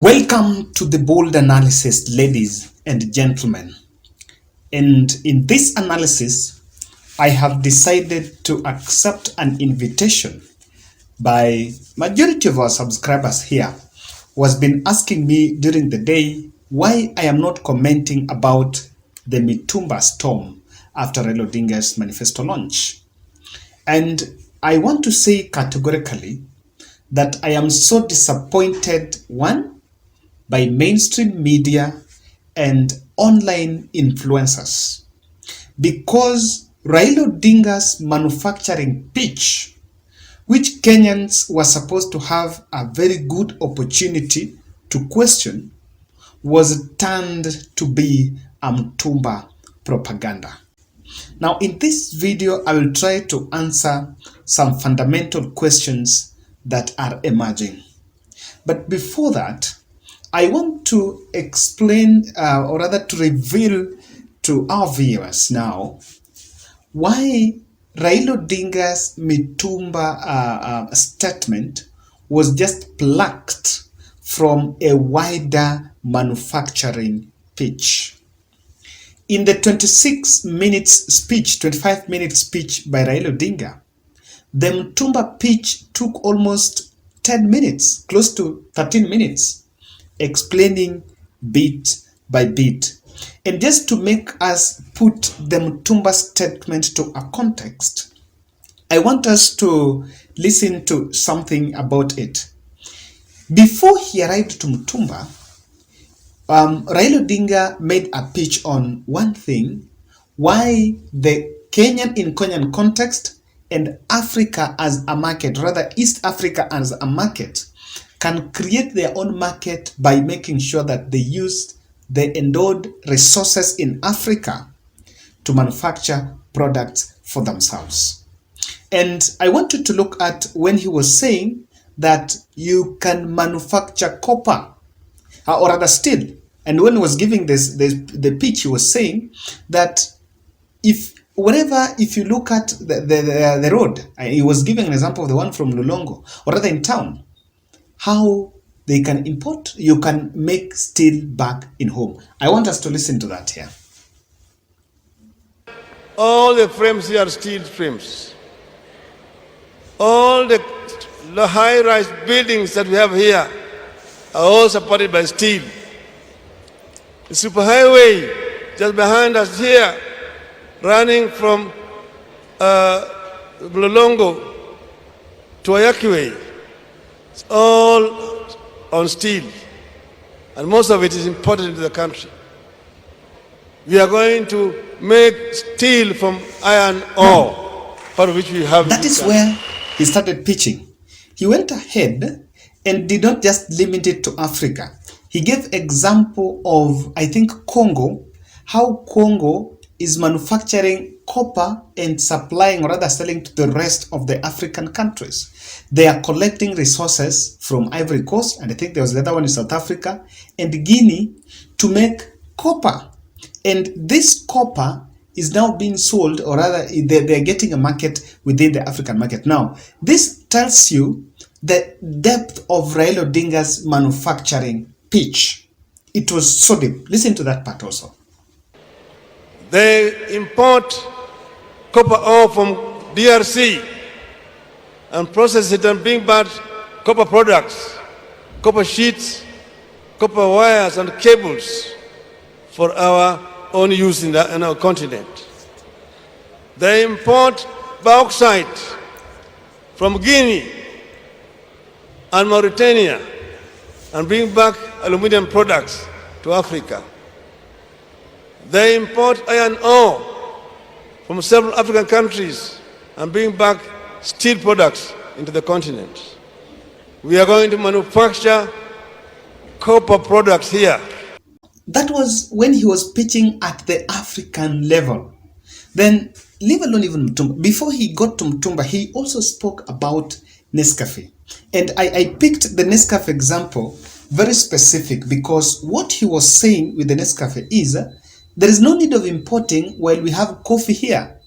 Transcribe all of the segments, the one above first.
Welcome to the bold analysis, ladies and gentlemen. And in this analysis, I have decided to accept an invitation by majority of our subscribers here who has been asking me during the day why I am not commenting about the Mtumba storm after Raila Odinga's Manifesto launch. And I want to say categorically that I am so disappointed, one, by mainstream media and online influencers, because Raila Odinga's manufacturing pitch, which Kenyans were supposed to have a very good opportunity to question, was turned to be a Mtumba propaganda. Now, in this video, I will try to answer some fundamental questions that are emerging. But before that, I want to explain, or rather to reveal to our viewers now, why Raila Odinga's Mtumba statement was just plucked from a wider manufacturing pitch. In the 25-minute speech by Raila Odinga, the Mtumba pitch took almost 10 minutes, close to 13 minutes, explaining bit by bit. And just to make us put the Mtumba statement to a context, I want us to listen to something about it. Before he arrived to Mtumba, Raila Odinga made a pitch on one thing: why the Kenyan context and Africa as a market, rather East Africa as a market, can create their own market by making sure that they use the endowed resources in Africa to manufacture products for themselves. And I wanted to look at when he was saying that you can manufacture copper, or rather steel. And when he was giving the pitch, he was saying that if you look at the road, he was giving an example of the one from Lulongo, or rather in town, how they can import, you can make steel back in home. I want us to listen to that here. All the frames here are steel frames. All the high-rise buildings that we have here are all supported by steel. The superhighway just behind us here, running from Lolongo to Ayakiwe, it's all on steel, and most of it is imported into the country. We are going to make steel from iron ore, part of which we have. That is where he started pitching. He went ahead and did not just limit it to Africa. He gave example of, I think, Congo, how Congo is manufacturing copper and supplying, or rather selling to the rest of the African countries. They are collecting resources from Ivory Coast, and I think there was the other one in South Africa, and Guinea, to make copper. And this copper is now being sold, or rather they're getting a market within the African market. Now, this tells you the depth of Raila Odinga's manufacturing pitch. It was so deep. Listen to that part also. They import copper ore from DRC and process it and bring back copper products, copper sheets, copper wires and cables for our own use in our continent. They import bauxite from Guinea and Mauritania and bring back aluminum products to Africa. They import iron ore from several African countries and bring back steel products into the continent. We are going to manufacture copper products here. That was when he was pitching at the African level. Then, leave alone even Mtumba. Before he got to Mtumba, he also spoke about Nescafe. And I picked the Nescafe example very specific, because what he was saying with the Nescafe is there is no need of importing while we have coffee here.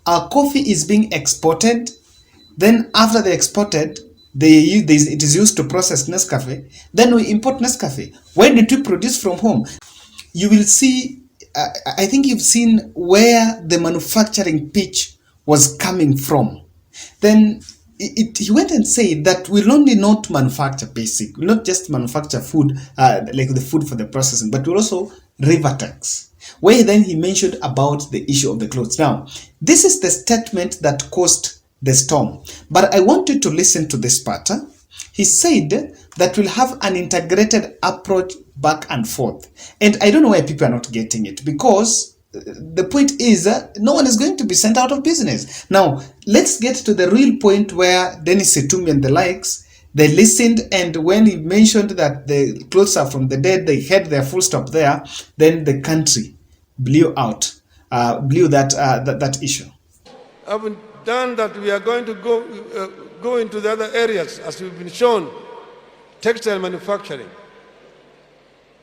Our coffee is being exported. Then after they exported, it is used to process Nescafe. Then we import Nescafe. Why didn't we produce from home? You will see, I think you've seen where the manufacturing pitch was coming from. Then he went and said that we'll only not manufacture basic, we'll not just manufacture food, like the food for the processing, but we'll also Rivertex. Where then he mentioned about the issue of the clothes. Now, this is the statement that caused the storm. But I want you to listen to this part. He said that we'll have an integrated approach back and forth. And I don't know why people are not getting it, because the point is no one is going to be sent out of business. Now, let's get to the real point where Denis, Itumbi and the likes, they listened, and when he mentioned that the clothes are from the dead, they had their full stop there, then the country blew out, blew that issue. Having done that, we are going to go into the other areas, as we've been shown, textile manufacturing.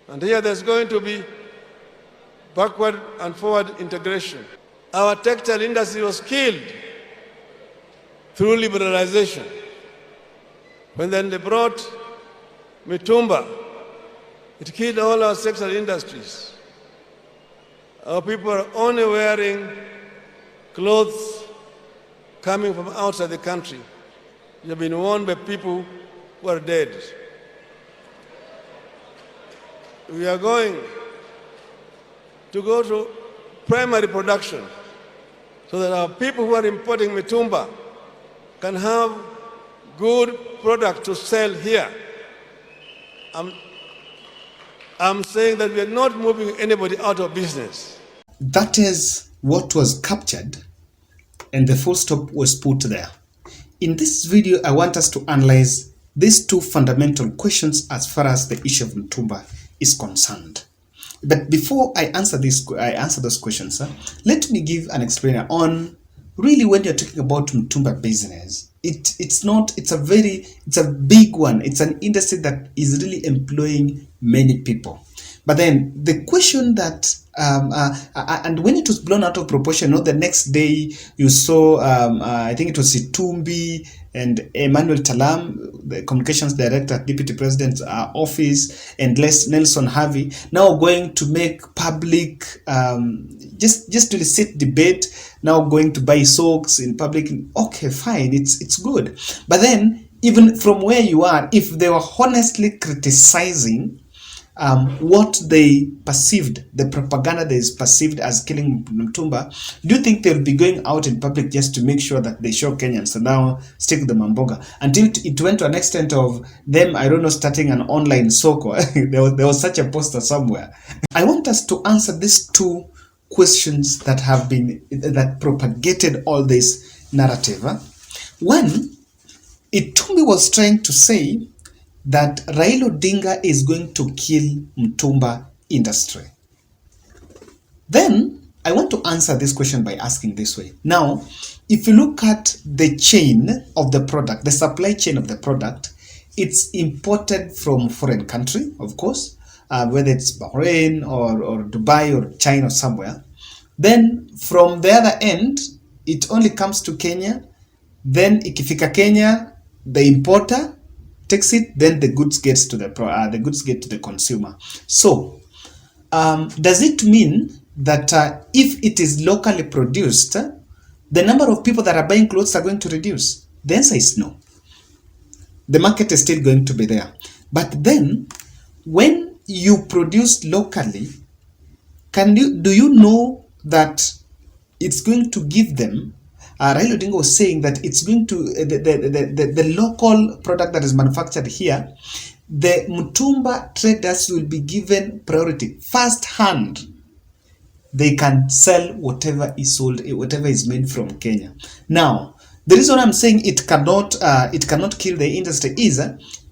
And here there's going to be backward and forward integration. Our textile industry was killed through liberalization. When then they brought Mtumba, it killed all our textile industries. Our people are only wearing clothes coming from outside the country. You have been worn by people who are dead. We are going to go to primary production so that our people who are importing Mtumba can have good product to sell here. I'm saying that we are not moving anybody out of business. That is what was captured, and the full stop was put there. In this video, I want us to analyze these two fundamental questions as far as the issue of Mtumba is concerned. But before I answer those questions, let me give an explainer on really when you're talking about Mtumba business. It's a big one. It's an industry that is really employing many people. But then the question that and when it was blown out of proportion, the next day you saw I think it was Itumbi and Emmanuel Talam, the communications director at Deputy President's office, and Nelson Harvey now going to make public just to elicit debate, now going to buy socks in public. Okay, fine, it's good. But then even from where you are, if they were honestly criticizing what they perceived, the propaganda that is perceived as killing Mtumba, do you think they'll be going out in public just to make sure that they show Kenyans, so now stick the mamboga, until it went to an extent of them, I don't know, starting an online soko? there was such a poster somewhere. I want us to answer these two questions that propagated all this narrative. One, Itumbi was trying to say that Raila Odinga is going to kill Mtumba industry. Then I want to answer this question by asking this way. Now, if you look at the chain of the product, the supply chain of the product, it's imported from foreign country, of course, whether it's Bahrain or Dubai or China or somewhere. Then from the other end, it only comes to Kenya. Then ikifika Kenya, the importer takes it, then the goods get to the consumer. So does it mean that if it is locally produced, the number of people that are buying clothes are going to reduce? The answer is no. The market is still going to be there. But then when you produce locally, do you know that it's going to give them, Raila Odinga was saying that it's going to, the local product that is manufactured here, the Mtumba traders will be given priority, first hand. They can sell whatever is sold, whatever is made from Kenya. Now, the reason I'm saying it cannot kill the industry is,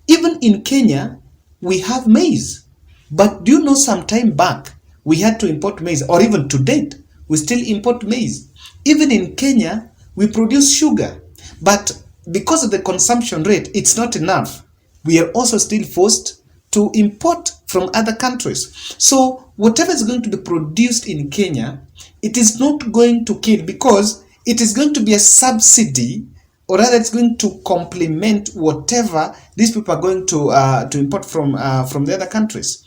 even in Kenya, we have maize. But do you know, some time back, we had to import maize, or even to date, we still import maize. Even in Kenya, we produce sugar, but because of the consumption rate, it's not enough. We are also still forced to import from other countries. So whatever is going to be produced in Kenya, it is not going to kill, because it is going to be a subsidy or rather it's going to complement whatever these people are going to import from the other countries.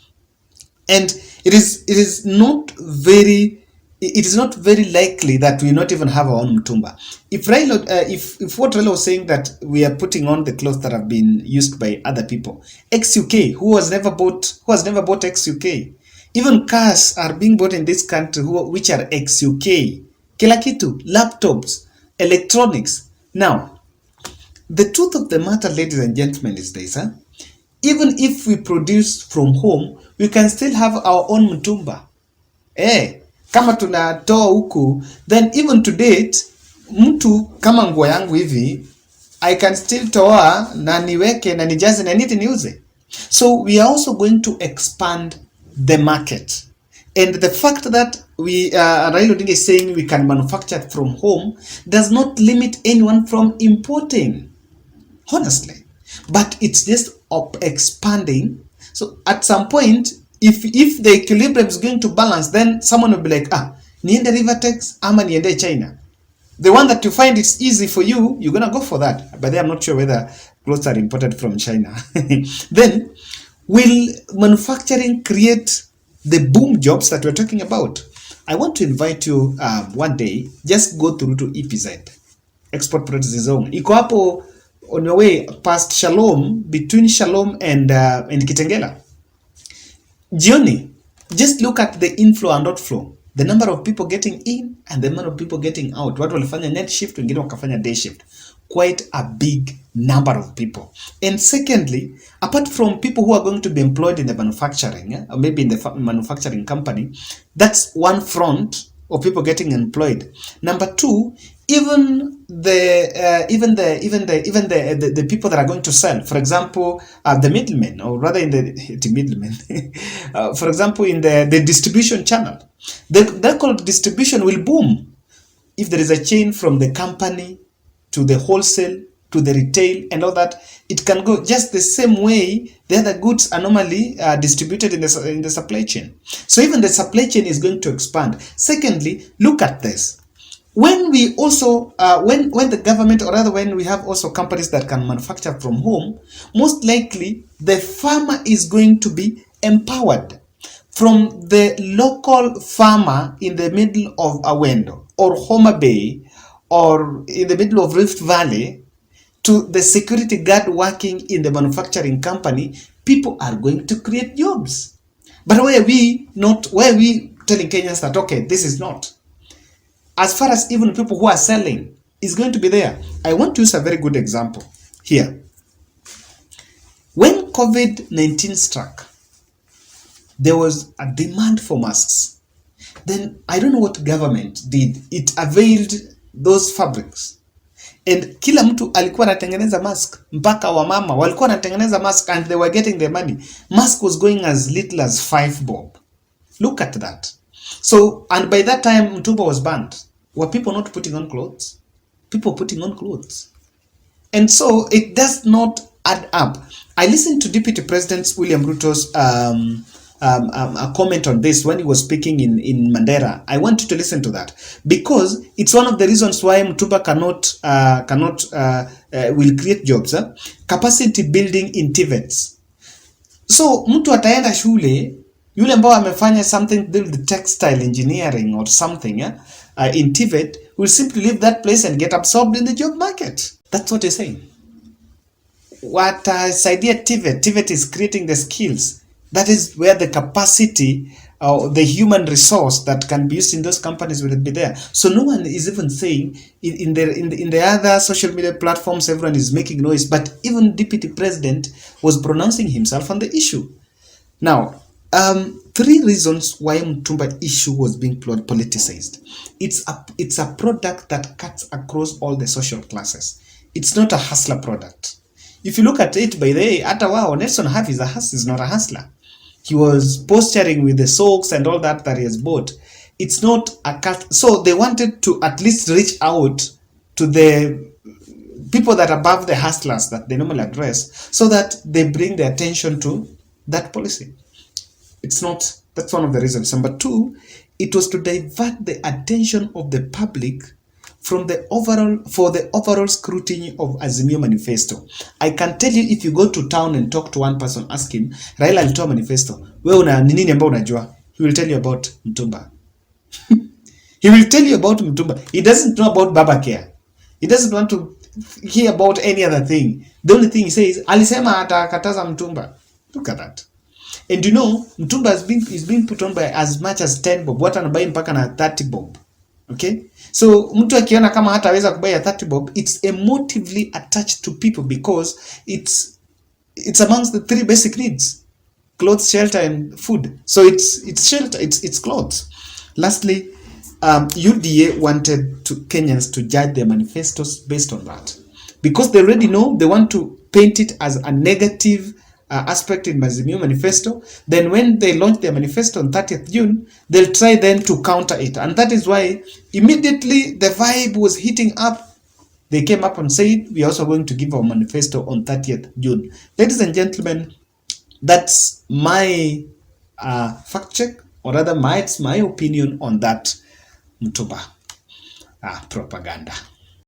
And it is not very likely that we not even have our own Mtumba. If Raila, if what Raila was saying, that we are putting on the clothes that have been used by other people, ex-UK, who has never bought ex-UK. Even cars are being bought in this country which are ex-UK. Kila kitu, laptops, electronics. Now, the truth of the matter, ladies and gentlemen, is this, huh? Even if we produce from home, we can still have our own Mtumba. Kama tunatoa huku, then even to date, mtu kama nguo yangu hivi, I can still toa na niweke na nijaze na niti niuze. So we are also going to expand the market. And the fact that Raila Odinga is saying we can manufacture from home does not limit anyone from importing, honestly. But it's just expanding. So at some point, if the equilibrium is going to balance, then someone will be like, niende Rivertex ama niende China. The one that you find it's easy for you, you're gonna go for that. But I'm not sure whether clothes are imported from China. Then will manufacturing create the boom jobs that we're talking about? I want to invite you one day, just go through to EPZ, Export Processing Zone. Iko hapo on your way past Shalom, between Shalom and Kitengela. Jioni, just look at the inflow and outflow, the number of people getting in and the number of people getting out. Watu walifanya night shift, wengine wakafanya day shift. Quite a big number of people. And secondly, apart from people who are going to be employed in the manufacturing, or maybe in the manufacturing company, that's one front of people getting employed. Number two, even the people that are going to sell, for example, the middlemen, or rather in the middlemen, for example, in the distribution channel, that called distribution will boom if there is a chain from the company to the wholesale to the retail and all that. It can go just the same way the other goods are normally distributed in the supply chain. So even the supply chain is going to expand. Secondly, look at this. When we also, when the government, or rather when we have also companies that can manufacture from home, most likely the farmer is going to be empowered. From the local farmer in the middle of Awendo or Homa Bay or in the middle of Rift Valley to the security guard working in the manufacturing company, people are going to create jobs. But why are we telling Kenyans that, okay, this is not? As far as even people who are selling is going to be there. I want to use a very good example here. When COVID-19 struck, there was a demand for masks. Then I don't know what government did. It availed those fabrics. And kila mtu alikuwa anatengeneza mask. Mpaka wamama walikuwa anatengeneza mask and they were getting their money. Mask was going as little as 5 bob. Look at that. So, and by that time, Mtumba was banned. Were people not putting on clothes? People putting on clothes. And so, it does not add up. I listened to Deputy President William Ruto's a comment on this when he was speaking in Mandera. I want you to listen to that because it's one of the reasons why Mtumba will create jobs. Capacity building in TVETs. So mtu ataenda shule yule ambao amefanya something deal with textile engineering or something in TVET will simply leave that place and get absorbed in the job market. That's what he's saying. What idea TVET is creating the skills. That is where the capacity or the human resource that can be used in those companies will be there. So no one is even saying in the other social media platforms, everyone is making noise, but even Deputy President was pronouncing himself on the issue. Now, 3 reasons why Mtumba issue was being politicized. It's a product that cuts across all the social classes. It's not a hustler product. If you look at it, by the way, Nelson Havi is not a hustler. He was posturing with the socks and all that he has bought. It's not a cut. So they wanted to at least reach out to the people that are above the hustlers that they normally address so that they bring their attention to that policy. It's not, that's one of the reasons. Number 2, it was to divert the attention of the public for the overall scrutiny of Azimio Manifesto. I can tell you, if you go to town and talk to one person, ask him, Raila alitoa manifesto, wewe una nini ambao unajua? He will tell you about Mtumba. He will tell you about Mtumba. He doesn't know about Baba Care. He doesn't want to hear about any other thing. The only thing he says, alisema atakataza Mtumba. Look at that. And you know, Mtumba is being put on by as much as 10 bob. Watu anabai mpaka na 30 bob. Okay? So mtu akiona kama hataweza kubaya 30 bob, it's emotively attached to people because it's amongst the 3 basic needs: clothes, shelter, and food. So it's shelter, it's clothes. Lastly, UDA wanted Kenyans to judge their manifestos based on that, because they already know they want to paint it as a negative aspect in Azimio Manifesto. Then when they launch their manifesto on 30th June, they'll try then to counter it. And that is why immediately the vibe was heating up. They came up and said, we are also going to give our manifesto on 30th June. Ladies and gentlemen, that's my fact check, or rather it's my opinion on that Mtumba propaganda.